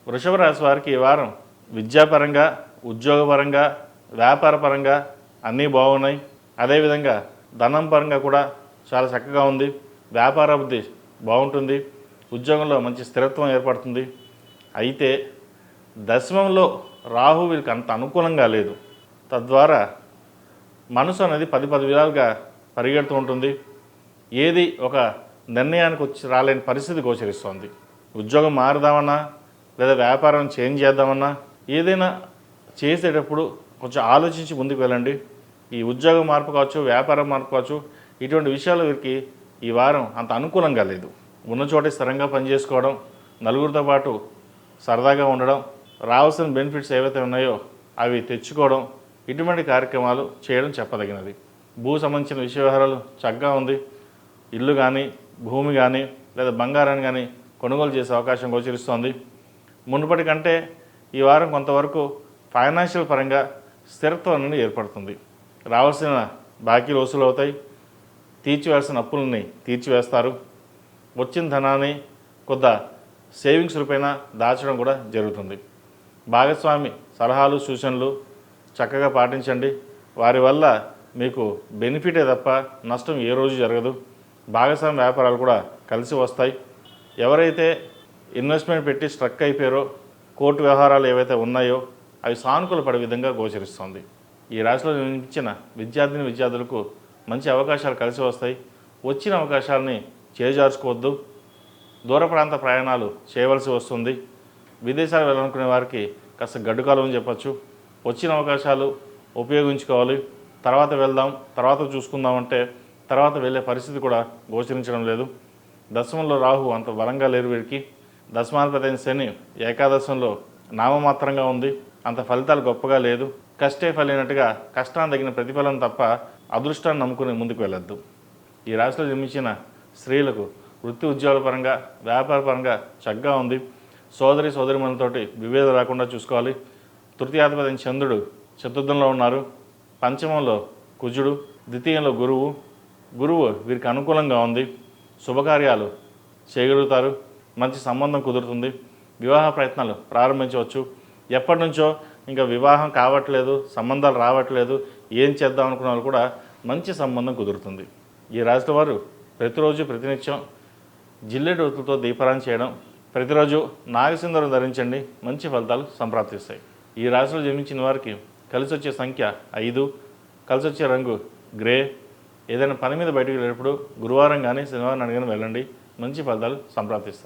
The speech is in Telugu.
వృషభ రాశి వారికి ఈ వారం విద్యాపరంగా, ఉద్యోగపరంగా, వ్యాపారపరంగా అన్నీ బాగున్నాయి. అదేవిధంగా ధనం పరంగా కూడా చాలా చక్కగా ఉంది. వ్యాపార అభివృద్ధి బాగుంటుంది. ఉద్యోగంలో మంచి స్థిరత్వం ఏర్పడుతుంది. అయితే దశమంలో రాహు వీరికి అంత అనుకూలంగా లేదు. తద్వారా మనసు అనేది 10 విధాలుగా పరిగెడుతూ ఉంటుంది. ఏది ఒక నిర్ణయానికి వచ్చి రాలేని పరిస్థితి గోచరిస్తోంది. ఉద్యోగం మారుదామన్నా లేదా వ్యాపారం చేంజ్ చేద్దామన్నా ఏదైనా చేసేటప్పుడు కొంచెం ఆలోచించి ముందుకు వెళ్ళండి. ఈ ఉద్యోగ మార్పు కావచ్చు, వ్యాపారం మార్పు కావచ్చు, ఇటువంటి విషయాలు వీరికి ఈ వారం అంత అనుకూలంగా లేదు. ఉన్న చోటే స్థిరంగా పనిచేసుకోవడం, నలుగురితో పాటు సరదాగా ఉండడం, రావాల్సిన బెనిఫిట్స్ ఏవైతే ఉన్నాయో అవి తెచ్చుకోవడం, ఇటువంటి కార్యక్రమాలు చేయడం చెప్పదగినది. భూ సంబంధించిన విషయ వ్యవహారాలు చక్కగా ఉంది. ఇల్లు కానీ, భూమి కానీ లేదా బంగారాన్ని కానీ కొనుగోలు చేసే అవకాశం గోచరిస్తోంది. మునుపటి కంటే ఈ వారం కొంతవరకు ఫైనాన్షియల్ పరంగా స్థిరత్వం అనేది ఏర్పడుతుంది. రావాల్సిన బాకీలు వసూలు అవుతాయి. తీర్చివేయాల్సిన అప్పులని తీర్చివేస్తారు. వచ్చిన ధనాన్ని కొంత సేవింగ్స్ రూపేణా దాచడం కూడా జరుగుతుంది. భాగస్వామి సలహాలు, సూచనలు చక్కగా పాటించండి. వారి వల్ల మీకు బెనిఫిటే తప్ప నష్టం ఏ రోజు జరగదు. భాగస్వామి వ్యాపారాలు కూడా కలిసి వస్తాయి. ఎవరైతే ఇన్వెస్ట్మెంట్ పెట్టి స్ట్రక్ అయిపోయారో, కోర్టు వ్యవహారాలు ఏవైతే ఉన్నాయో అవి సానుకూల పడే విధంగా గోచరిస్తుంది. ఈ రాశిలో జన్మించిన విద్యార్థులకు మంచి అవకాశాలు కలిసి వస్తాయి. వచ్చిన అవకాశాలని చేజార్చుకోవద్దు. దూర ప్రాంత ప్రయాణాలు చేయవలసి వస్తుంది. విదేశాలు వెళ్ళాలనుకునే వారికి కాస్త గడ్డుకాలం అని చెప్పచ్చు. వచ్చిన అవకాశాలు ఉపయోగించుకోవాలి. తర్వాత వెళ్దాం, తర్వాత చూసుకుందామంటే తర్వాత వెళ్ళే పరిస్థితి కూడా గోచరించడం లేదు. దశమంలో రాహు అంత బలంగా లేరు వీరికి. దశమాధిపతి శని ఏకాదశంలో నామమాత్రంగా ఉంది. అంత ఫలితాలు గొప్పగా లేదు. కష్టే ఫలినట్టుగా కష్టాన్ని తగిన ప్రతిఫలం తప్ప అదృష్టాన్ని నమ్ముకుని ముందుకు వెళ్ళొద్దు. ఈ రాశిలో జన్మించిన స్త్రీలకు వృత్తి ఉద్యోగాల పరంగా, వ్యాపార పరంగా చక్కగా ఉంది. సోదరిమణులతోటి విభేదం రాకుండా చూసుకోవాలి. తృతీయాధిపతి చంద్రుడు చతుర్థంలో ఉన్నారు. పంచమంలో కుజుడు, ద్వితీయంలో గురువు వీరికి అనుకూలంగా ఉంది. శుభకార్యాలు చేయగలుగుతారు. మంచి సంబంధం కుదురుతుంది. వివాహ ప్రయత్నాలు ప్రారంభించవచ్చు. ఎప్పటి నుంచో ఇంకా వివాహం కావట్లేదు, సంబంధాలు రావట్లేదు, ఏం చేద్దాం అనుకున్న వాళ్ళు కూడా మంచి సంబంధం కుదురుతుంది. ఈ రాశి వారు ప్రతిరోజు ప్రతినిత్యం జిల్లేడు ఒత్తులతో దీపారాధన చేయడం, ప్రతిరోజు నాగసింధూరం ధరించండి. మంచి ఫలితాలు సంప్రాప్తిస్తాయి. ఈ రాశిలో జన్మించిన వారికి కలిసి వచ్చే సంఖ్య 5, కలిసి వచ్చే రంగు గ్రే. ఏదైనా పని మీద బయటకు వెళ్ళేటప్పుడు గురువారం కానీ శనివారం కానీ వెళ్ళండి. మంచి ఫలితాలు సంప్రాప్తిస్తాయి.